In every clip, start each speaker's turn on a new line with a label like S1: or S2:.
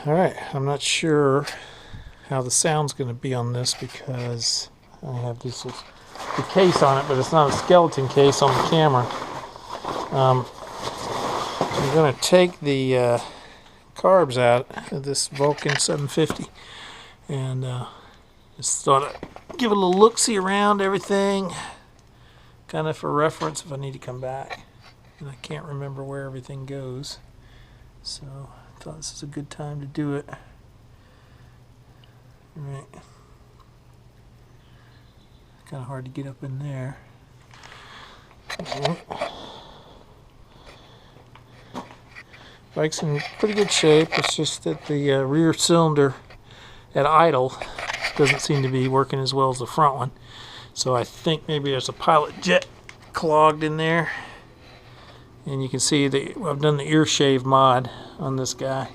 S1: Alright, I'm not sure how the sound's going to be on this because I have the case on it, but it's not a skeleton case on the camera. I'm going to take the carbs out of this Vulcan 750 and just thought I'd give it a little look-see around everything, kind of for reference if I need to come back. And I can't remember where everything goes, so I thought this is a good time to do it. Right. Kind of hard to get up in there. Bike's in pretty good shape. It's just that the rear cylinder at idle doesn't seem to be working as well as the front one. So I think maybe there's a pilot jet clogged in there. And you can see that I've done the ear shave mod on this guy.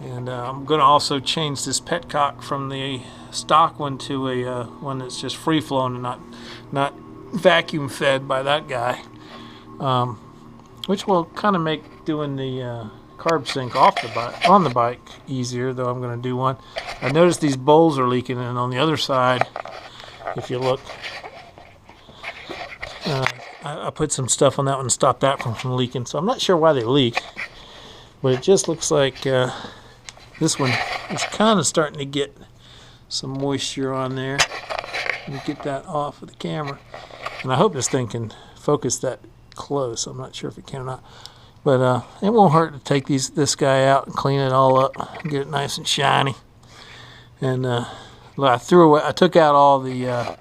S1: And I'm going to also change this petcock from the stock one to a one that's just free flowing and not vacuum fed by that guy, which will kind of make doing the carb sync off the bike on the bike easier. Though I'm going to do one. I noticed these bowls are leaking, and on the other side, if you look, I put some stuff on that one to stop that from leaking. So I'm not sure why they leak, but it just looks like this one is kind of starting to get some moisture on there. Let me get that off of the camera. And I hope this thing can focus that close. I'm not sure if it can or not. But it won't hurt to take this guy out and clean it all up, get it nice and shiny. And I took out all the,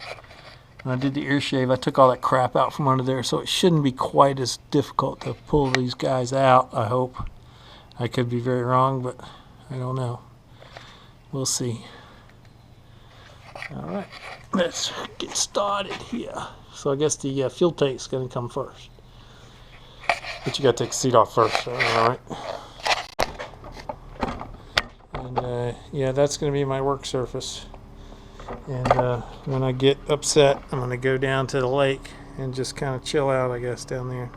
S1: when I did the ear shave, I took all that crap out from under there, so it shouldn't be quite as difficult to pull these guys out, I hope. I could be very wrong, but I don't know. We'll see. Alright, let's get started here. So I guess the fuel tank is going to come first. But you got to take the seat off first, alright? And yeah, that's going to be my work surface. And when I get upset, I'm going to go down to the lake and just kind of chill out, I guess, down there.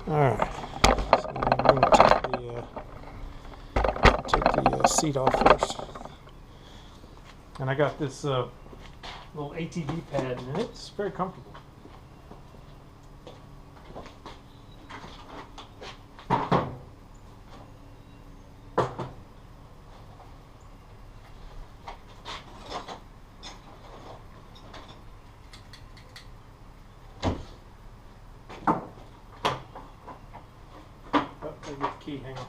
S1: Alright. So I'm going to take the seat off first. And I got this little ATV pad, and it's very comfortable. Oh, I get the key, hang on.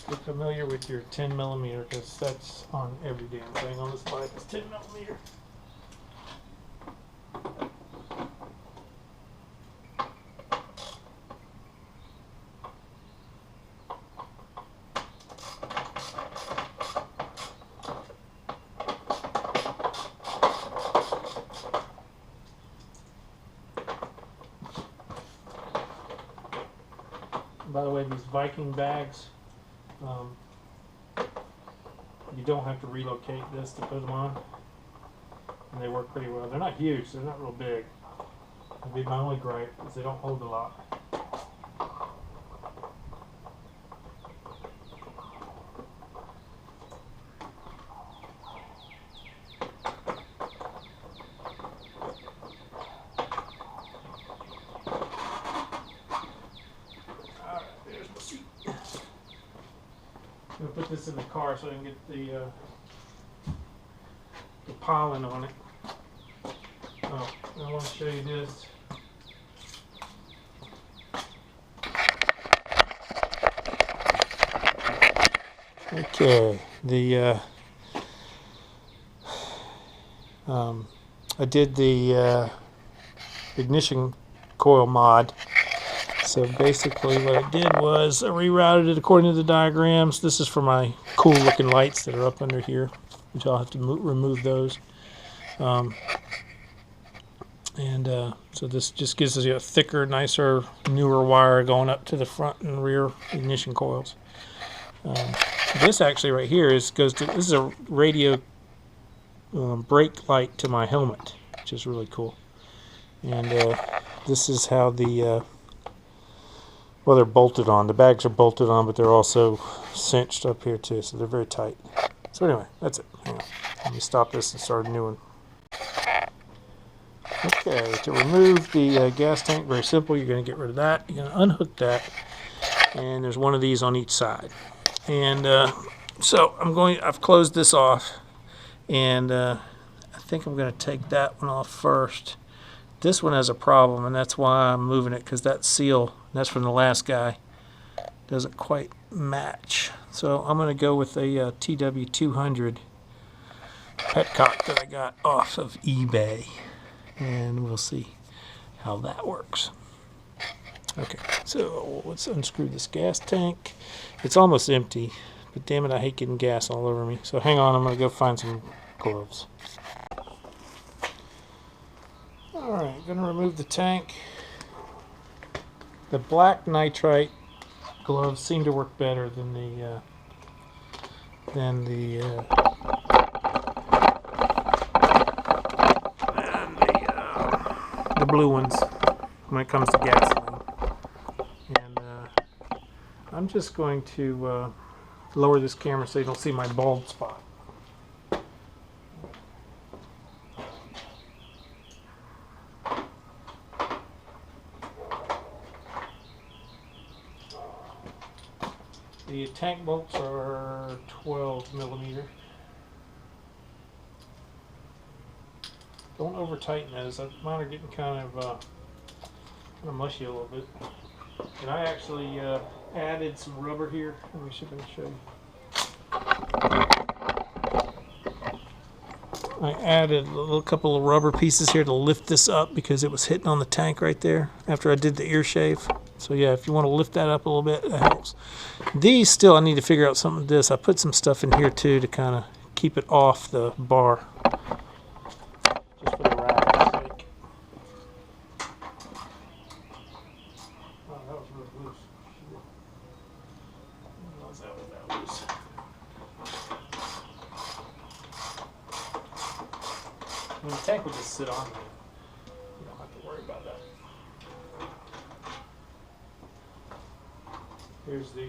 S1: Get familiar with your 10 millimeter because that's on every damn thing on this bike. It's 10 millimeter. By the way, these Viking bags, you don't have to relocate this to put them on, and they work pretty well. They're not huge, they're not real big. That'd be my only gripe, is they don't hold a lot. I'm going to put this in the car so I can get the pollen on it. Oh, I want to show you this. Okay, I did the ignition coil mod. So basically what I did was I rerouted it according to the diagrams. This is for my cool looking lights that are up under here, which I'll have to remove those. And so this just gives us a thicker, nicer, newer wire going up to the front and rear ignition coils. This actually right here this is a radio brake light to my helmet, which is really cool. And this is how the well, they're bolted on. The bags are bolted on, but they're also cinched up here too, so they're very tight. So anyway, that's it. Hang on. Let me stop this and start a new one. Okay, to remove the gas tank, very simple. You're going to get rid of that. You're going to unhook that, and there's one of these on each side. And so I've closed this off, and I think I'm going to take that one off first. This one has a problem, and that's why I'm moving it, because that seal, that's from the last guy, doesn't quite match. So I'm going to go with a TW200 petcock that I got off of eBay, and we'll see how that works. Okay, so let's unscrew this gas tank. It's almost empty, but damn it, I hate getting gas all over me. So hang on, I'm going to go find some gloves. Alright, going to remove the tank. The black nitrite gloves seem to work better than the blue ones when it comes to gasoline. And I'm just going to lower this camera so you don't see my bald spot. The tank bolts are 12 millimeter. Don't over tighten those. Mine are getting kind of mushy a little bit. And I actually added some rubber here. Let me see if I can show you. I added a couple of rubber pieces here to lift this up because it was hitting on the tank right there after I did the ear shave. So yeah, if you want to lift that up a little bit, that helps. These still, I need to figure out something with this. I put some stuff in here too to kind of keep it off the bar. Just for the rattle's sake. Oh, that was really loose. That was loose. I mean, the tank would just sit on there. You don't have to worry about that. Here's the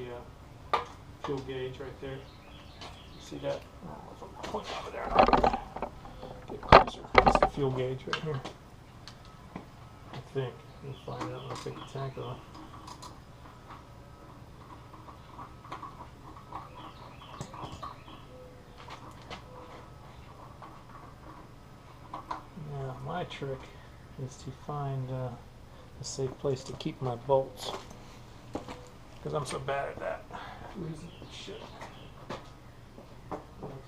S1: fuel gauge right there. You see that? Oh, if I'm pointing over there, get closer. That's the fuel gauge right here. I think. We'll find out when I take the tank off. Now, my trick is to find a safe place to keep my bolts, because I'm so bad at that. Losing shit.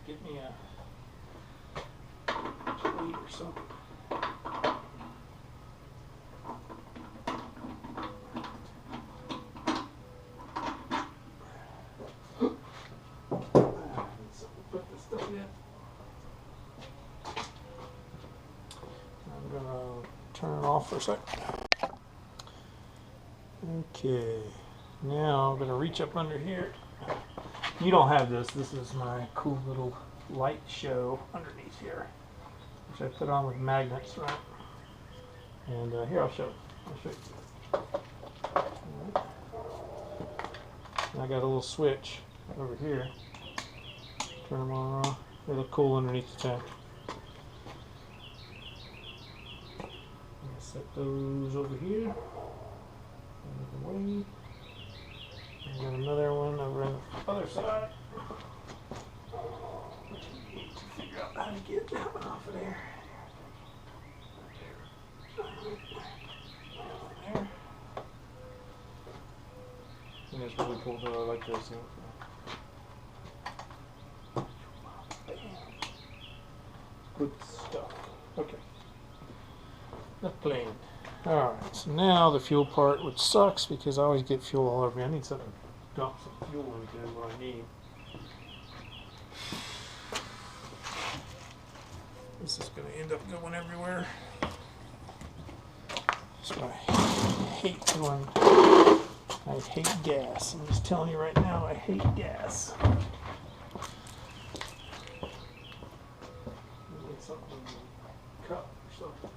S1: Get me a plate or something. Put this stuff in. I'm gonna turn it off for a sec. Okay. Now I'm going to reach up under here. You don't have this. This is my cool little light show underneath here, which I put on with magnets, right? And here, I'll show you. Right. And I got a little switch over here. Turn them on and off. They look cool underneath the tank. I'm going to set those over here. Out of the way. I got another one over on the other side. Figure out how to get that one off of there. There. And it's really cool though. I like those things. Good stuff. Okay. That's plain. Alright, so now the fuel part, which sucks because I always get fuel all over me. I need something to dump some fuel into what I need. This is going to end up going everywhere. So I hate gas. I'm just telling you right now, I hate gas. Need something in the cup or something.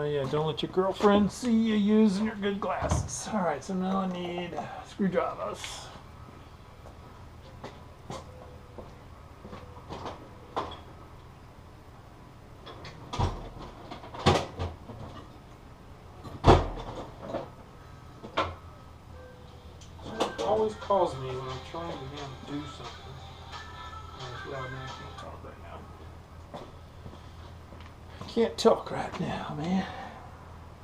S1: Yeah, don't let your girlfriend see you using your good glasses. Alright, so now I need screwdrivers. It always calls me when I'm trying to do something. Well, now I can't talk right now. Can't talk right now, man.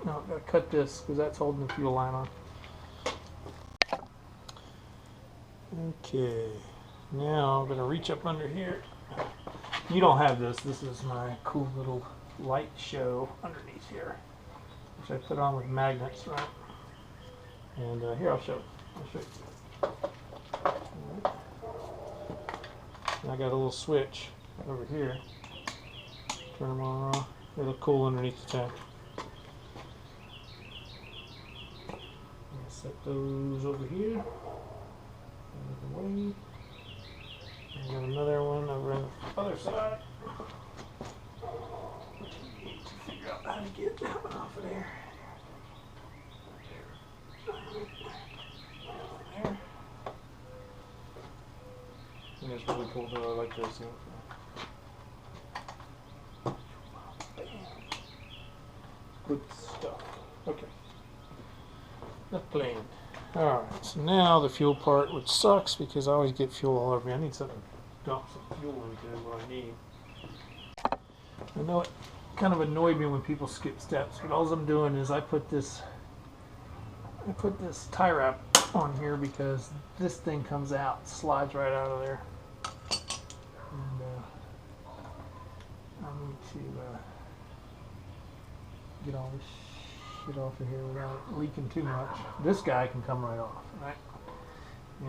S1: No, I've got to cut this because that's holding the fuel line on. Okay, now I'm going to reach up under here. You don't have this. This is my cool little light show underneath here, which I put on with magnets, right? And here, I'll show you. Right. And I got a little switch over here. Turn them on and off. They look cool underneath the tank. Set those over here. Out of the way. I got another one over on the other side. Which we need to figure out how to get that one off of there. There. And it's really cool though. I like this. Good stuff. Okay. Enough playing. Alright, so now the fuel part, which sucks because I always get fuel all over me. I need something to dump some fuel into what I need. I know it kind of annoyed me when people skip steps, but all I'm doing is I put this tie wrap on here because this thing comes out, slides right out of there. And I need to get all this shit off of here without it leaking too much. This guy can come right off, right?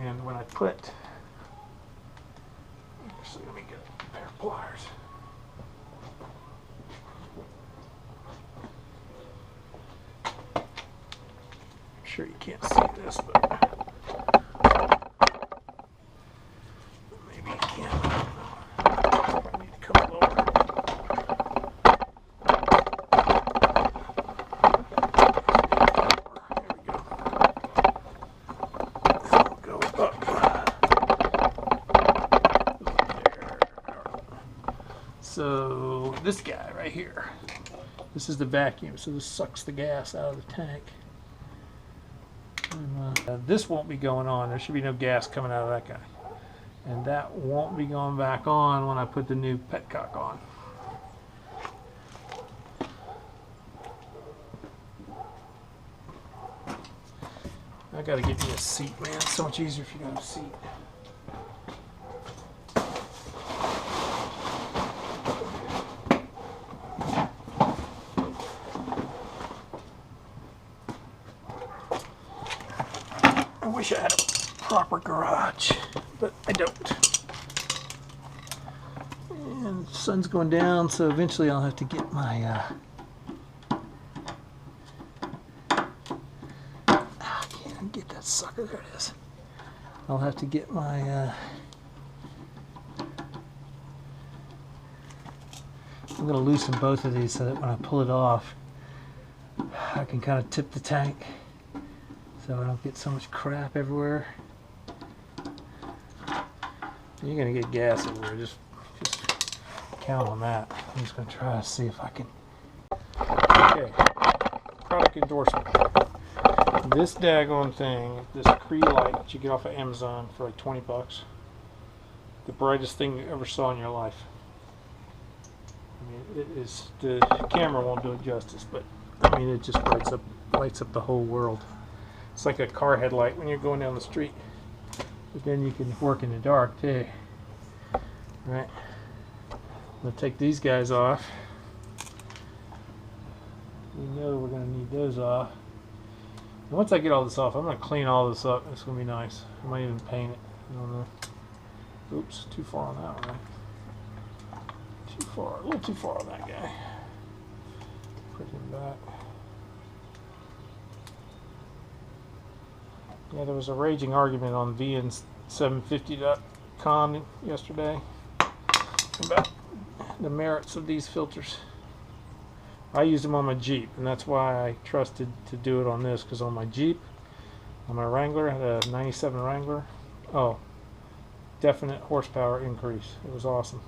S1: And when I put, actually let me get a pair of pliers. I'm sure you can't see this, but maybe you can. I need to come lower. So this guy right here, this is the vacuum, so this sucks the gas out of the tank. And, this won't be going on. There should be no gas coming out of that guy. And that won't be going back on when I put the new petcock on. I gotta get me a seat, man. It's so much easier if you got a seat. I wish I had a proper garage, but I don't. And the sun's going down, so eventually I'll have to get my I can't get that sucker. There it is. I'll have to get my I'm going to loosen both of these so that when I pull it off, I can kind of tip the tank so I don't get so much crap everywhere. You're gonna get gas everywhere, just count on that. I'm just gonna try to see if I can. Okay, product endorsement. This daggone thing, this Cree light that you get off of Amazon for like 20 bucks. The brightest thing you ever saw in your life. I mean, it is, the camera won't do it justice, but I mean, it just lights up the whole world. It's like a car headlight when you're going down the street. But then you can work in the dark too. Right. I'm going to take these guys off. We know we're going to need those off. And once I get all this off, I'm going to clean all this up. It's going to be nice. I might even paint it. I don't know. Oops, too far on that one. Too far, a little too far on that guy. Put him back. Yeah, there was a raging argument on VN750.com yesterday about the merits of these filters. I used them on my Jeep, and that's why I trusted to do it on this, because on my Jeep, on my Wrangler, I had a 97 Wrangler. Oh, definite horsepower increase. It was awesome.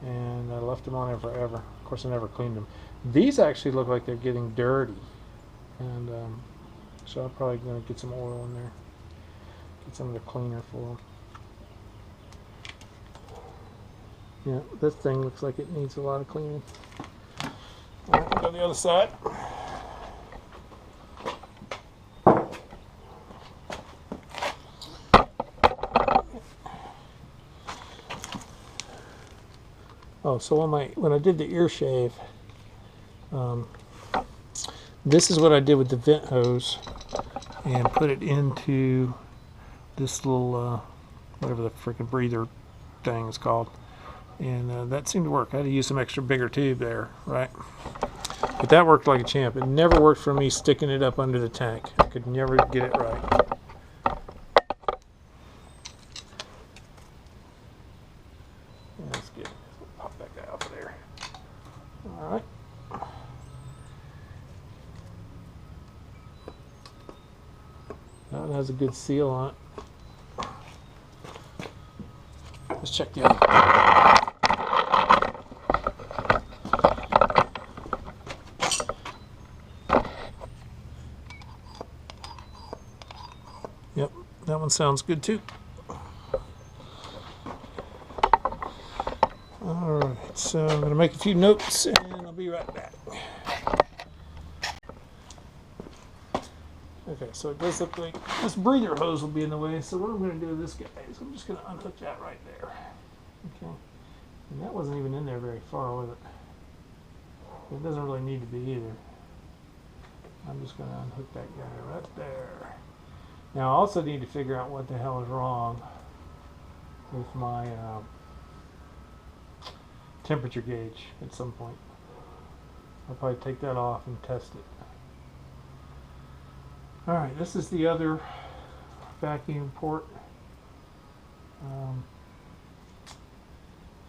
S1: And I left them on there forever. Of course, I never cleaned them. These actually look like they're getting dirty. And so I'm probably going to get some oil in there. Get some of the cleaner for them. Yeah, this thing looks like it needs a lot of cleaning. Alright, we'll go to the other side. Oh, so when I did the ear shave, this is what I did with the vent hose, and put it into this little whatever the freaking breather thing is called, and that seemed to work. I had to use some extra bigger tube there, right? But that worked like a champ. It never worked for me sticking it up under the tank. I could never get it right. Yeah, that's good. Pop that guy off of there. All right. That one has a good seal on it. Let's check the other. Yep, that one sounds good too. Alright, so I'm going to make a few notes and I'll be right back. Okay, so it does look like this breather hose will be in the way, so what I'm going to do with this guy is I'm just going to unhook that right there. Okay, and that wasn't even in there very far, was it? It doesn't really need to be either. I'm just going to unhook that guy right there. Now I also need to figure out what the hell is wrong with my temperature gauge at some point. I'll probably take that off and test it. Alright, this is the other vacuum port.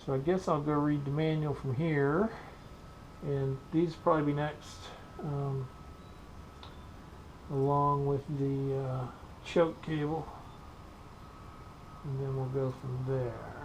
S1: So I guess I'll go read the manual from here, and these will probably be next, along with the choke cable, and then we'll go from there.